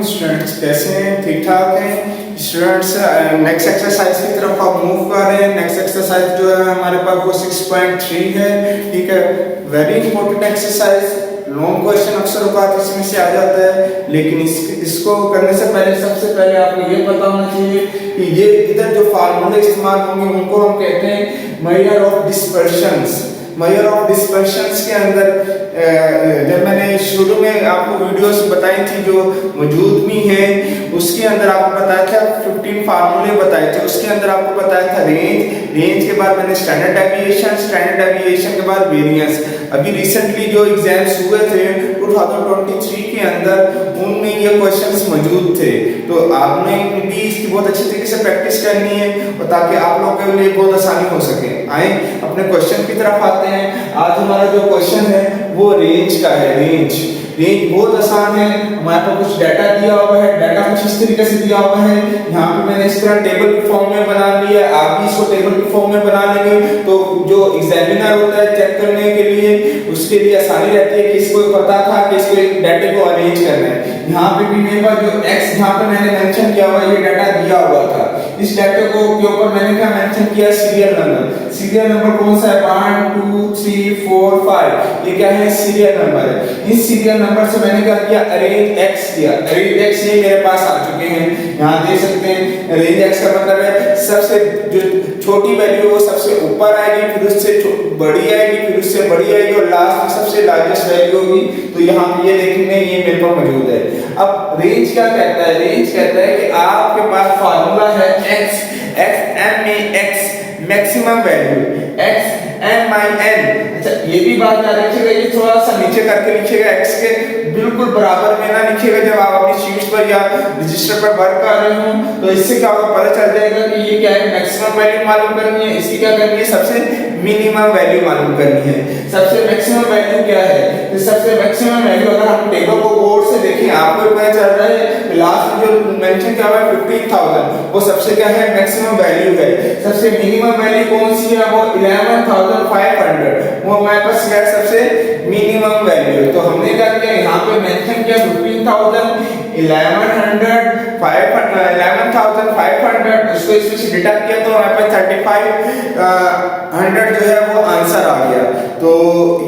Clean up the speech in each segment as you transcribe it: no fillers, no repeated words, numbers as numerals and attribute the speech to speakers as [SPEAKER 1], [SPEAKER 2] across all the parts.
[SPEAKER 1] Students कैसे हैं? ठीक ठाक हैं स्टूडेंट्स। नेक्स्ट एक्सरसाइज की तरफ आप मूव कर रहे हैं। नेक्स्ट एक्सरसाइज जो है हमारे पास वो 6.3 है। ठीक है, very important exercise. Long question अक्सर औकात इसमें से आ जाता है, लेकिन इसको करने से पहले सबसे पहले आपको ये पता होना चाहिए कि ये इधर जो फार्मूले इस्तेमाल होंगे उनको हम कहते हैं मेजर ऑफ डिस्पर्शंस। मेजर ऑफ डिस्पर्शंस के अंदर जब मैंने शुरू में आपको वीडियोस बताई थी जो मौजूद भी हैं, उसके अंदर आपको बताया था 15 फार्मूले बताए थे। उसके अंदर आपको बताया था रेंज के बाद मैंने स्टैंडर्ड डेविएशन के बाद वेरिएंस। अभी रिसेंटली जो एग्जाम्स हुए थे 2023 के अंदर उनमें ये क्वेश्चंस मौजूद थे, तो आपने भी इसकी बहुत अच्छी तरीके से प्रैक्टिस करनी है और ताकि आप लोगों के लिए बहुत आसानी हो सके। आए अपने क्वेश्चन की तरफ आते हैं। आज हमारा जो क्वेश्चन है वो रेंज का है। रेंज बहुत आसान है। हमारे पास कुछ डाटा दिया हुआ है, डाटा कुछ इस तरीके से दिया हुआ है। यहाँ पे मैंने इस तरह टेबल के फॉर्म में बना लिया है, आप भी इसको टेबल के फॉर्म में बना लेंगे तो जो एग्जामिनर होता है चेक करने के लिए उसके लिए आसानी रहती है कि इसको पता था कि इसको एक डाटे को अरेंज करना है। यहाँ पे भी मेरे पास जो x यहाँ पे मैंने मेंशन किया हुआ ये डाटा दिया हुआ था। इस डाटे को के ऊपर मैंने क्या मेंशन किया? Serial number. सीरियल नंबर कौन सा है? 1 2 3 4 5। ये क्या है? सीरियल नंबर है। इस सीरियल नंबर से मैंने क्या किया? अरेंज x किया। अरेंज x ये मेरे पास आ चुके हैं, यहाँ देख सकते हैं। अरेंज x का मतलब है सबसे जो छोटी वैल्यू वो सबसे ऊपर आएगी, फिर उससे बड़ी आएगी, फिर उससे बड़ी आएगी और लास्ट में सबसे लार्जेस्ट वैल्यू होगी। तो यहाँ पे ये देखेंगे ये मेरे पास मौजूद है। अब रेंज क्या कहता है? रेंज कहता है कि आपके पास फार्मूला है x m में x maximum value x m by n। अच्छा ये भी बात याद रखिएगा, ये थोड़ा सा नीचे करके लिखिएगा, x के बिल्कुल बराबर में ना लिखिएगा। जब आप अपनी शीट पर या रजिस्टर पर वर्क कर रहे हो तो इससे क्या होगा पता चल जाएगा कि ये क्या है, मैक्सिमम वैल्यू मालूम करनी है, इसकी क्या करनी है, सबसे मिनिमम वैल्यू मालूम करनी है। सबसे मैक्सिमम वैल्यू क्या है? तो सबसे मैक्सिमम वैल्यू अगर हम टेबल को गौर से देखें आपको पता चल रहा है लास्ट में जो मेंशन किया हुआ है 15,000 वो सबसे क्या है? मैक्सिमम वैल्यू है। सबसे मिनिमम वैल्यू कौन सी है? वो 11,500। वो हमारे पास है सबसे मिनिमम वैल्यू। तो हमने क्या किया यहाँ पे मेंशन किया 15,000 11,500 उसको इसमें से डिडक्ट किया तो हमारे पास 3500 जो है वो आंसर आ गया। तो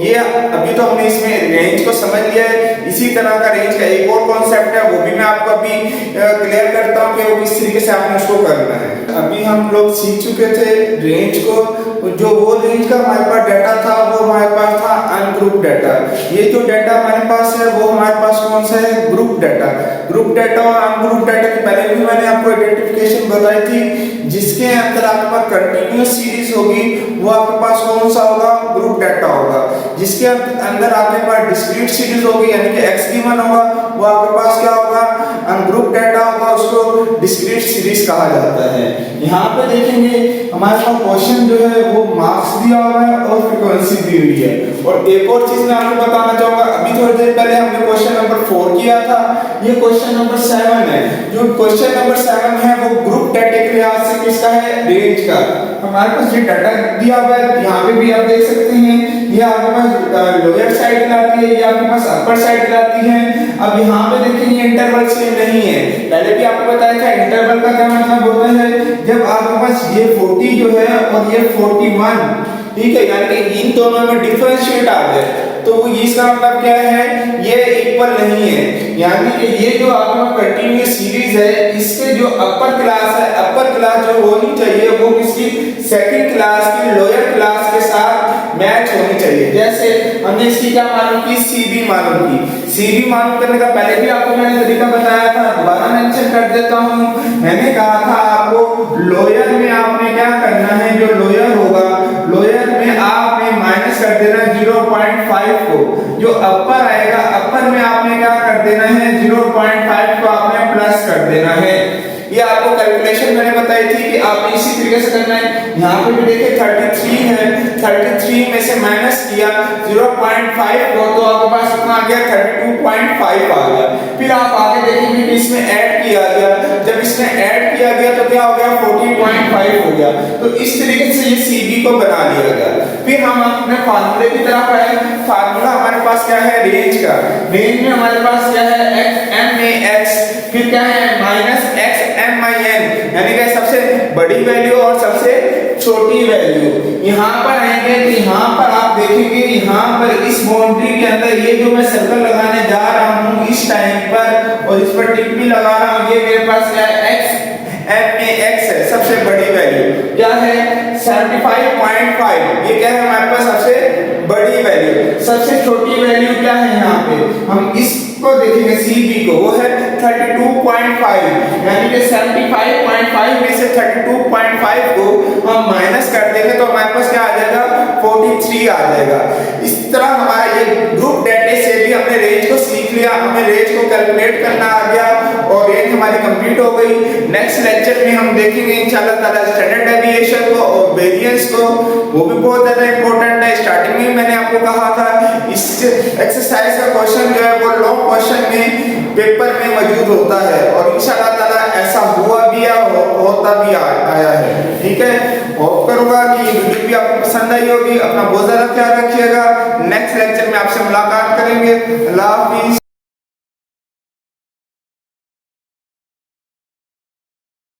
[SPEAKER 1] ये अभी तो हमने इसमें रेंज को समझ लिया है। इसी तरह का रेंज का एक और कॉन्सेप्ट है, वो भी मैं आपको अभी क्लियर करता हूँ कि वो किस तरीके से आपने उसको करना है। अभी हम लोग सीख चुके थे रेंज को। जो वो रेंज का हमारे पास डाटा था वो हमारे पास था अनग्रुप डाटा। ये जो डाटा हमारे पास है वो हमारे पास कौन सा है? Group data. ग्रुप डाटा और अनग्रुप डाटा के पहले भी मैंने आपको आइडेंटिफिकेशन बताई थी। जिसके अंदर आपके पास कंटिन्यूअस सीरीज होगी वो आपके पास कौन सा होगा? ग्रुप डाटा होगा। जिसके अंदर आपके पास डिस्क्रीट सीरीज होगी यानी कि x गिवन होगा वो आपके पास क्या होगा? अनग्रुप डाटा होगा, उसको डिस्क्रीट सीरीज कहा जाता है। यहाँ पे देखेंगे हमारे पास क्वेश्चन जो है वो मार्क्स दिया हुआ है और फ्रीक्वेंसी दी हुई है। और एक और चीज मैं आपको बताना चाहूंगा, अभी थोड़ी देर पहले हमने क्वेश्चन नंबर 4 किया था, ये क्वेश्चन नंबर 7 है। जो क्वेश्चन नंबर 7 है वो ग्रुप डाटा के लिहाज से किसका है? रेंज का। हमारे पास ये डाटा दिया हुआ है, यहाँ पे भी आप देख सकते हैं ये आपके पास लोअर साइड लाती है, ये आपके पास अपर साइड लाती है। अब यहाँ पे देखेंगे इंटरवल सेम नहीं है। पहले भी आपको बताया था इंटरवल का क्या मतलब होता है, जब आपके पास ये 40 जो है और ये 41, ठीक है, यानी कि इन दोनों में डिफरेंशिएट आ जाए तो इसका मतलब क्या है? ये इक्वल नहीं है। यानी कि ये जो आपका कंटीन्यूअस सीरीज है इसके जो अपर क्लास है, अपर क्लास जो होनी चाहिए वो किसी सेकंड क्लास की लोअर क्लास के साथ मैच होनी चाहिए। जैसे हमने इसकी क्या मालूम की? सीबी मालूम की। सीबी मालूम करने का पहले भी आपको मैंने तरीका बताया था, दोबारा मेंशन कर देता हूं। मैंने कहा था आपको लोअर में आपने क्या करना है, जो लोअर होगा लोअर में आपने माइनस कर देना 0.5 को, जो अपर आएगा अपर में आपने क्या कर देना है 0.5 को आपने प्लस कर देना है। ये आपको कैलकुलेशन मैंने बताई थी कि आपने इसी तरीके से करना है। यहाँ पे भी देखिए 33 है, 33 में से माइनस किया 0.5 को तो आपके पास कितना आ गया? 32.5 आ गया। फिर आप आगे देखेंगे कि इसमें ऐड किया गया, जब इसमें ऐड किया गया तो क्या हो गया? 40.5 हो गया। तो इस तरीके से ये सीबी को बना लिया गया। फिर हम अपने फार्मूले की तरफ आए। फार्मूला हमारे पास क्या है रेंज का, रेंज में हमारे पास क्या है x m में x, फिर क्या है minus x m i n, यानी कि सबसे बड़ी वैल्यू और सबसे छोटी वैल्यू। यहाँ पर आएंगे तो यहाँ पर आप देखेंगे यहाँ पर इस बाउंड्री के अंदर ये जो मैं सर्कल लगाने जा रहा हूँ इस टाइम पर और इस पर टिक भी लगा रहा हूँ, ये मेरे पास क्या है x m में x है सबसे बड़ी वैल्यू क्या है 75.5, ये क्या है हमारे पास सबसे बड़ी वैल्यू। सबसे छोटी वैल्यू क्या है यहाँ पे हम इसको देखेंगे CB को, वो है 32.5, यानी कि 75.5 में से 32.5 को हम माइनस कर देंगे तो हमारे पास क्या आ जाएगा 43 आ जाएगा। इस तरह हमारा ये ग्रुप डेटा से भी हमने रेंज को सीख लिया, हमें रेंज को कैलकुलेट करना आ गया और रेंज हमारी कंप्लीट हो गई। नेक्स्ट लेक्चर में हम देखेंगे इंशाल्लाह ताला स्टैंडर्ड डेविएशन को और वेरिएंस को, वो भी बहुत ज्यादा इंपॉर्टेंट है। स्टार्टिंग में मैंने आपको कहा था इस एक्सरसाइज का क्वेश्चन जो है वो लॉन्ग क्वेश्चन में पेपर में मौजूद होता है और इंशाल्लाह ताला ऐसा हुआ भी होता भी आया है। ठीक है, होप करूंगा कि ये वीडियो भी आपको पसंद आई होगी। अपना बहुत ज्यादा ख्याल रखिएगा। नेक्स्ट लेक्चर में आपसे मुलाकात करेंगे। अल्लाह हाफिज।